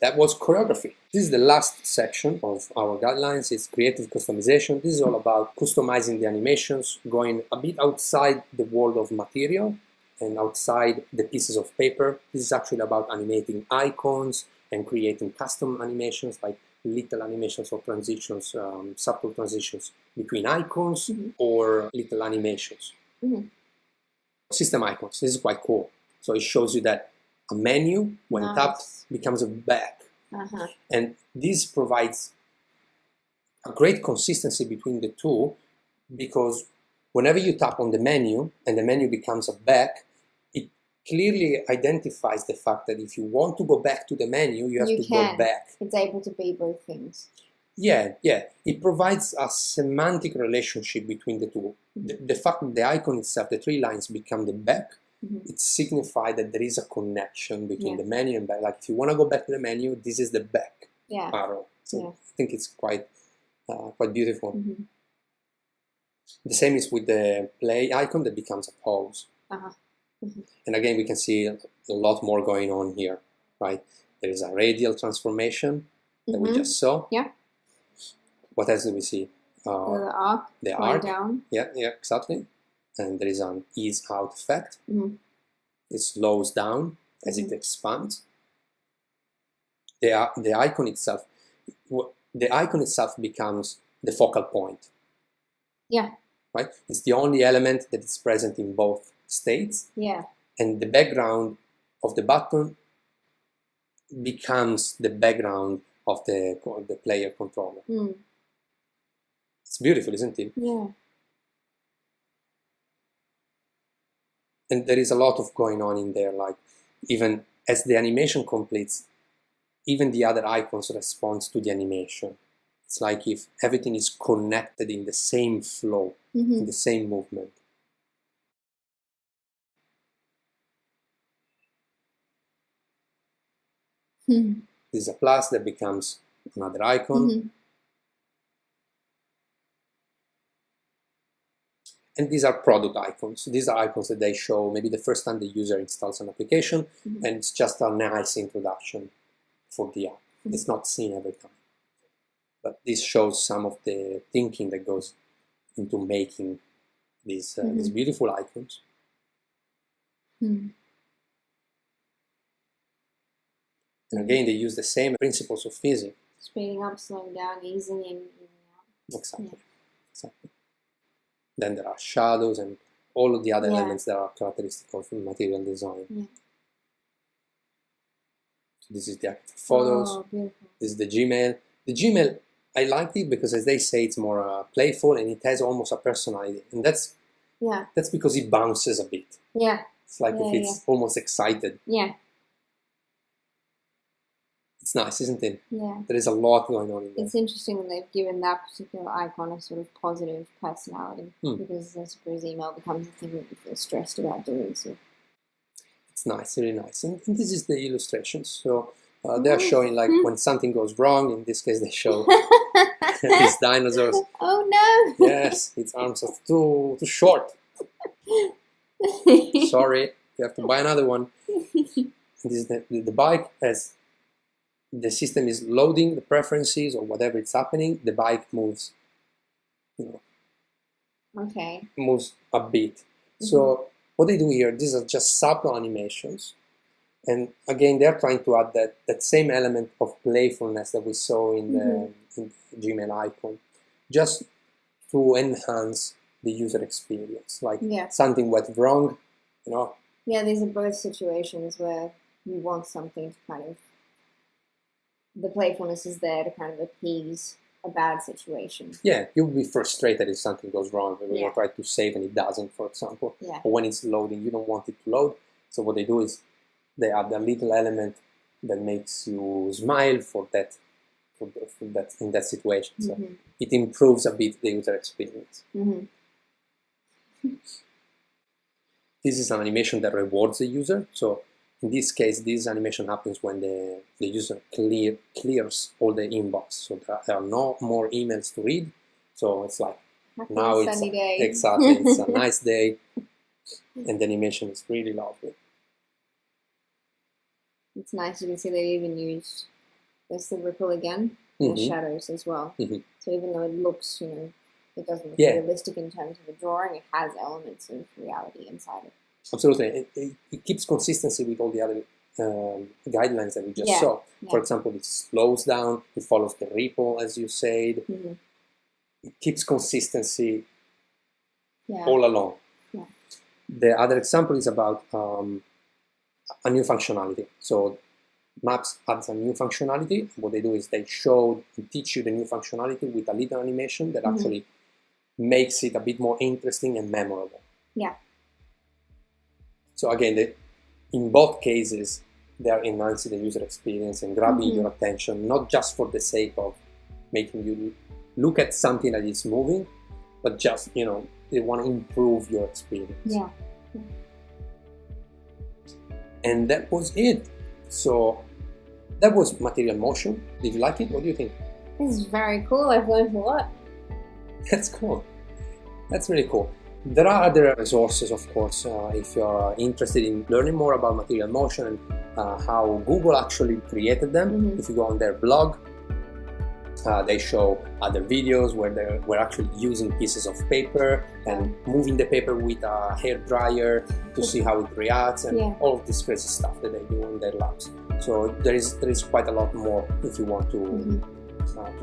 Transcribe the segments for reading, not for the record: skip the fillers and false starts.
That was choreography. This is the last section of our guidelines. It's creative customization. This is all about customizing the animations, going a bit outside the world of material and outside the pieces of paper. This is actually about animating icons and creating custom animations, like little animations or transitions, subtle transitions between icons or little animations. System icons. This is quite cool. So it shows you that a menu, when tapped, becomes a back. And this provides a great consistency between the two, because whenever you tap on the menu and the menu becomes a back, it clearly identifies the fact that if you want to go back to the menu, you have to go back. It's able to be both things. Yeah. It provides a semantic relationship between the two. The fact that the icon itself, the three lines, become the back, it signifies that there is a connection between the menu and back. Like if you want to go back to the menu, this is the back arrow. So I think it's quite beautiful. The same is with the play icon that becomes a pause. And again, we can see a lot more going on here, right? There is a radial transformation that we just saw. What else do we see? The arc. The arc. Down. Yeah, exactly. And there is an ease out effect. It slows down as it expands. The icon itself becomes the focal point. Right? It's the only element that is present in both states. And the background of the button becomes the background of the player controller. It's beautiful, isn't it? And there is a lot of going on in there, like even as the animation completes, even the other icons respond to the animation. It's like if everything is connected in the same flow, in the same movement. This is a plus that becomes another icon. And these are product icons. These are icons that they show maybe the first time the user installs an application, and it's just a nice introduction for the app. It's not seen every time. But this shows some of the thinking that goes into making these beautiful icons. And again, they use the same principles of physics. Speeding up, slowing down, easing in, easing out. Exactly. Then there are shadows and all of the other elements that are characteristic of material design. So this is the active photos. This is the Gmail. The Gmail, I like it because, as they say, it's more playful and it has almost a personality. And that's because it bounces a bit. It's like if it's almost excited. It's nice, isn't it? There is a lot going on in there. It's interesting that they've given that particular icon a sort of positive personality, because I suppose email becomes a thing that you feel stressed about doing. So it's nice, really nice. And this is the illustrations. So they're showing like when something goes wrong. In this case, they show these dinosaurs. Oh no! Yes, its arms are too short. Sorry, you have to buy another one. This is the bike has. The system is loading the preferences or whatever it's happening. The bike moves, moves a bit. So what they do here, these are just subtle animations. And again, they're trying to add that same element of playfulness that we saw in the Gmail icon, just to enhance the user experience. Like something went wrong, these are both situations where you want something to kind of, the playfulness is there to kind of appease a bad situation. Yeah, you'll be frustrated if something goes wrong. When you try to save and it doesn't, for example. Or when it's loading, you don't want it to load. So what they do is they add a little element that makes you smile for that in that situation. So it improves a bit the user experience. This is an animation that rewards the user. So in this case, this animation happens when the user clears all the inbox. So there are no more emails to read. So it's like now it's sunny day. Exactly, it's a nice day, and the animation is really lovely. It's nice. You can see they even used there's the ripple again, and the shadows as well. So even though it looks, it doesn't look realistic in terms of a drawing, it has elements of reality inside it. Absolutely. It keeps consistency with all the other guidelines that we just saw. For example, it slows down, it follows the ripple, as you said. It keeps consistency all along. The other example is about a new functionality. So Maps adds a new functionality. What they do is they teach you the new functionality with a little animation that actually makes it a bit more interesting and memorable. So again, in both cases, they are enhancing the user experience and grabbing your attention, not just for the sake of making you look at something that is moving, but just, they want to improve your experience. And that was it. So that was Material Motion. Did you like it? What do you think? This is very cool. I've learned a lot. That's cool. That's really cool. There are other resources, of course, if you're interested in learning more about Material Motion and how Google actually created them. If you go on their blog, they show other videos where they're actually using pieces of paper and moving the paper with a hair dryer to see how it reacts, and all of this crazy stuff that they do in their labs. So there is quite a lot more if you want to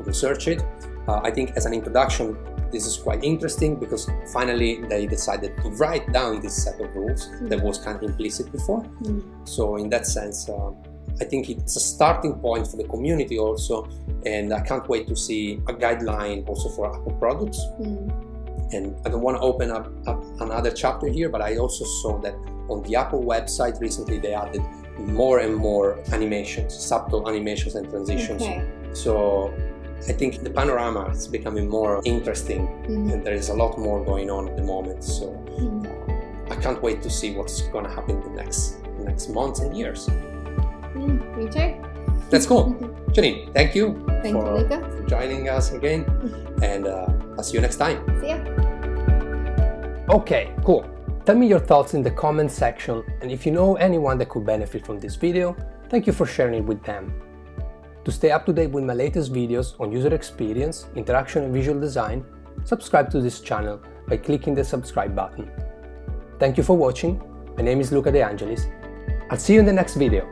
research it. I think as an introduction, this is quite interesting because finally they decided to write down this set of rules that was kind of implicit before. So in that sense, I think it's a starting point for the community also, and I can't wait to see a guideline also for Apple products. And I don't want to open up another chapter here, but I also saw that on the Apple website recently they added more and more animations, subtle animations and transitions. So I think the panorama is becoming more interesting, and there is a lot more going on at the moment. So I can't wait to see what's going to happen in the next months and years. Me too. That's cool. Janine, thank you for joining us again, and I'll see you next time. See ya. Okay, cool. Tell me your thoughts in the comments section, and if you know anyone that could benefit from this video, thank you for sharing it with them. To stay up to date with my latest videos on user experience, interaction and visual design, subscribe to this channel by clicking the subscribe button. Thank you for watching. My name is Luca De Angelis. I'll see you in the next video.